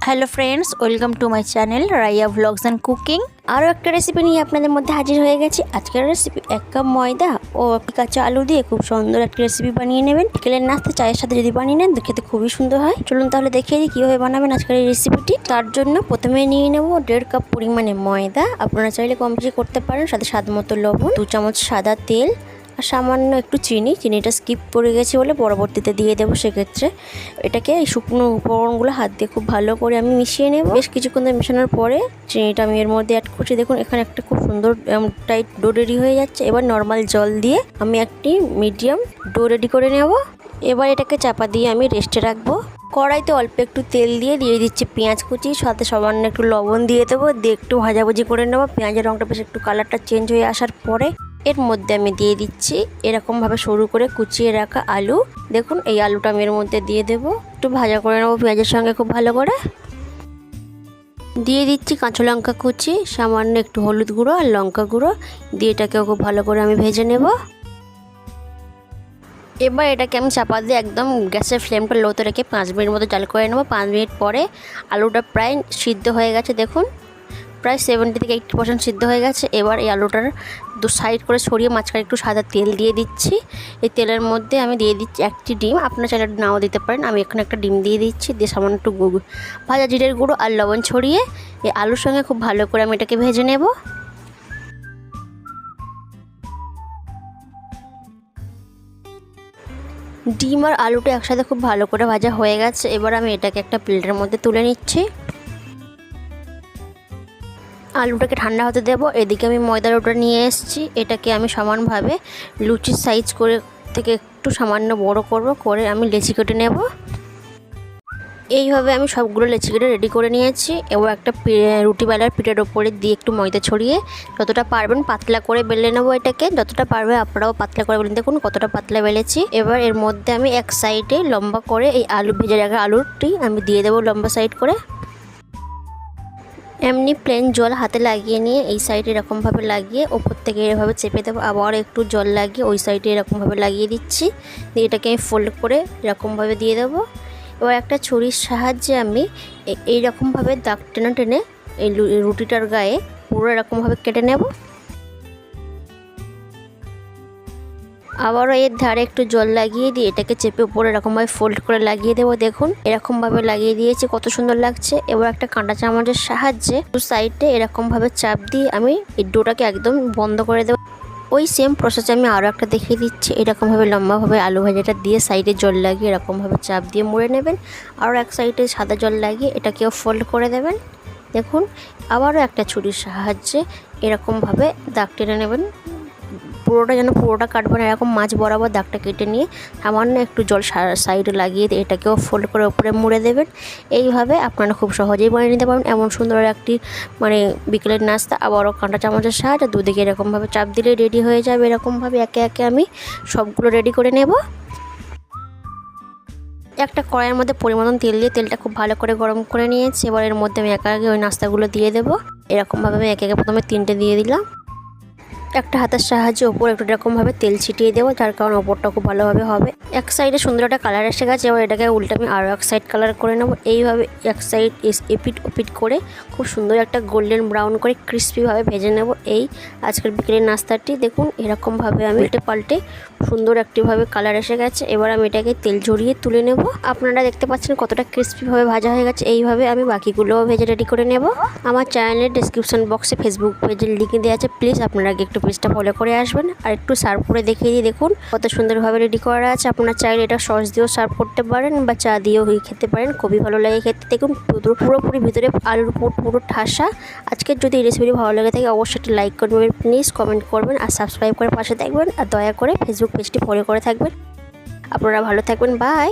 Hello friends, welcome to my channel Raiya vlogs and cooking. আরও একটা recipe নিয়ে আপনাদের মধ্যে হাজির হয়ে গেছি। আজকের রেসিপি 1 কাপ ময়দা ও কাঁচা আলু দিয়ে খুব সুন্দর একটা রেসিপি বানিয়ে নেবেন। বিকেলের নাস্তা চায়ের সাথে যদি বানিয়ে নেন খেতে খুবই সুন্দর হয়। চলুন তাহলে দেখিয়ে দিই কীভাবে বানাবেন আজকের এই রেসিপিটি। তার জন্য প্রথমে নিয়ে নেব 1.5 কাপ পরিমাণে ময়দা। আপনারা চাইলে কম বেশি করতে পারেন। সাথে স্বাদ মতো লবণ, 2 চামচ সাদা তেল আর সামান্য একটু চিনিটা স্কিপ করে গেছে বলে পরবর্তীতে দিয়ে দেবো। সেক্ষেত্রে এটাকে এই শুকনো উপকরণগুলো হাত দিয়ে খুব ভালো করে আমি মিশিয়ে নেব। বেশ কিছুক্ষণ ধরে মেশানোর পরে চিনিটা আমি এর মধ্যে অ্যাড করছি। দেখুন এখানে একটা খুব সুন্দর টাইট ডো রেডি হয়ে যাচ্ছে। এবার নর্মাল জল দিয়ে আমি একটি মিডিয়াম ডো রেডি করে নেব। এবার এটাকে চাপা দিয়ে আমি রেস্টে রাখবো। কড়াইতে অল্প একটু তেল দিয়ে দিচ্ছি পেঁয়াজ কুচি, সাথে সামান্য একটু লবণ দিয়ে দেবো। দিয়ে একটু ভাজাভুজি করে নেবো। পেঁয়াজের রঙটা বেশ একটু কালারটা চেঞ্জ হয়ে আসার পরে এর মধ্যে আমি দিয়ে দিচ্ছি এরকমভাবে সরু করে কুচিয়ে রাখা আলু। দেখুন এই আলুটা আমি এর মধ্যে দিয়ে দেবো। একটু ভাজা করে নেবো পেঁয়াজের সঙ্গে খুব ভালো করে। দিয়ে দিচ্ছি কাঁচা লঙ্কা কুচি, সামান্য একটু হলুদ গুঁড়ো আর লঙ্কা গুঁড়ো দিয়ে এটাকেও খুব ভালো করে আমি ভেজে নেব। এবার এটাকে আমি চাপা দিয়ে একদম গ্যাসের ফ্লেমটা লোতে রেখে 5 মিনিট মতো জাল করে নেবো। 5 মিনিট পরে আলুটা প্রায় সিদ্ধ হয়ে গেছে। দেখুন প্রায় 70 থেকে 80% সিদ্ধ হয়ে গেছে। এবার এই আলুটার দু সাইড করে ছড়িয়ে মাঝখানে একটু সাদা তেল দিয়ে দিচ্ছি। এই তেলের মধ্যে আমি দিয়ে দিচ্ছি একটি ডিম। আপনারা চাইলে নাও দিতে পারেন। আমি এখানে একটা ডিম দিয়ে দিচ্ছি। দিয়ে সামান্য একটু ভাজা জিরের গুঁড়ো আর লবণ ছড়িয়ে এই আলুর সঙ্গে খুব ভালো করে আমি এটাকে ভেজে নেব। ডিম আর আলুটা একসাথে খুব ভালো করে ভাজা হয়ে গেছে। এবার আমি এটাকে একটা প্লেটের মধ্যে তুলে নিচ্ছি। আলুটাকে ঠান্ডা হতে দেবো। এদিকে আমি ময়দার ওটা নিয়ে এসেছি। এটাকে আমি সমানভাবে লুচির সাইজ করে থেকে একটু সামান্য বড় করে আমি লেচি কেটে নেব। এইভাবে আমি সবগুলো লেচি কেটে রেডি করে নিয়েছি। এবার একটা রুটি বেলার পিঠের ওপরে দিয়ে একটু ময়দা ছড়িয়ে যতটা পারবেন পাতলা করে বেলে নেবো। এটাকে যতটা পারবে আপনারাও পাতলা করে বেলেন। দেখুন কতটা পাতলা বেলেছি। এবার এর মধ্যে আমি এক সাইডে লম্বা করে এই আলু ভেজে রাখা আলুটি আমি দিয়ে দেবো লম্বা সাইড করে। এমনি প্লেন জল হাতে লাগিয়ে নিয়ে এই সাইডে এরকমভাবে লাগিয়ে ওপর থেকে এরভাবে চেপে দেবো। আবার একটু জল লাগিয়ে ওই সাইডে এরকমভাবে লাগিয়ে দিচ্ছি। দিয়ে এটাকে আমি ফোল্ড করে এরকমভাবে দিয়ে দেবো। এবার একটা ছুরির সাহায্যে আমি এইরকমভাবে দাগ টেনে টেনে এই রুটিটার গায়ে পুরো এরকমভাবে কেটে নেব। আবারও এর ধারে একটু জল লাগিয়ে দিয়ে এটাকে চেপে উপরে এরকমভাবে ফোল্ড করে লাগিয়ে দেবো। দেখুন এরকমভাবে লাগিয়ে দিয়েছি, কত সুন্দর লাগছে। এবার একটা কাঁটা চামচের সাহায্যে সাইডে এরকমভাবে চাপ দিয়ে আমি এই ডোটাকে একদম বন্ধ করে দেবো। ওই সেম প্রসেসে আমি আরও একটা দেখিয়ে দিচ্ছি। এরকমভাবে লম্বাভাবে আলু ভাজাটা দিয়ে সাইডে জল লাগিয়ে এরকমভাবে চাপ দিয়ে মুড়ে নেবেন। আরও এক সাইডে সাদা জল লাগিয়ে এটাকেও ফোল্ড করে দেবেন। দেখুন আবারও একটা ছুরির সাহায্যে এরকমভাবে দাগ টেনে নেবেন। পুরোটা কাটবেন না, এরকম মাছ বরাবর দাগটা কেটে নিয়ে সামান্য একটু জল সাইডে লাগিয়ে এটাকেও ফোল্ড করে উপরে মুড়ে দেবেন। এইভাবে আপনারা খুব সহজেই বানিয়ে নিতে পারেন এমন সুন্দর একটি বিকেলের নাস্তা। আবারও কাঁটা চামচের সাহায্যে দুদিকে এরকমভাবে চাপ দিলে রেডি হয়ে যাবে। এরকমভাবে একে একে আমি সবগুলো রেডি করে নেব। একটা কড়াইয়ের মধ্যে পরিমাণ তেল দিয়ে তেলটা খুব ভালো করে গরম করে নিয়েছি। এবার এর মধ্যে আমি একে একে ওই নাস্তাগুলো দিয়ে দেবো। এরকমভাবে আমি একে একে প্রথমে 3টে দিয়ে দিলাম। একটা হাতের সাহায্যে ওপর একটু এরকমভাবে তেল ছিটিয়ে দেবো, যার কারণে ওপরটা খুব ভালোভাবে হবে। এক সাইডে সুন্দর একটা কালার এসে গেছে। এবার এটাকে উল্টে আমি আরও এক সাইড কালার করে নেবো। এইভাবে এক সাইড এপিট ওপিট করে খুব সুন্দর একটা গোল্ডেন ব্রাউন করে ক্রিস্পিভাবে ভেজে নেব এই আজকের বিকেলের নাস্তাটি। দেখুন এরকমভাবে আমি উল্টে পাল্টে সুন্দর একটিভাবে কালার এসে গেছে। এবার আমি এটাকে তেল ঝরিয়ে তুলে নেব। আপনারা দেখতে পাচ্ছেন কতটা ক্রিস্পিভাবে ভাজা হয়ে গেছে। এইভাবে আমি বাকিগুলোও ভেজে রেডি করে নেব। আমার চ্যানেলের ডেসক্রিপশন বক্সে ফেসবুক পেজের লিঙ্ক দেওয়া আছে। প্লিজ আপনারা একটু পেজটা ফলো করে আসবেন। আর একটু সার্ভ করে দেখিয়ে দিয়ে দেখুন কত সুন্দরভাবে রেডি করা আছে। আপনারা চাইলে এটা সস দিয়েও সার্ভ করতে পারেন বা চা দিয়েও খেতে পারেন, খুবই ভালো লাগে খেতে। দেখুন পুরোপুরি ভিতরে আলুর পুরো ঠাসা। আজকের যদি এই রেসিপিটি ভালো লাগে থাকে অবশ্যই একটা লাইক করবেন, প্লিজ কমেন্ট করবেন আর সাবস্ক্রাইব করে পাশে থাকবেন। আর দয়া করে ফেসবুক পেজটি ফলো করে থাকবেন। আপনারা ভালো থাকবেন, বাই।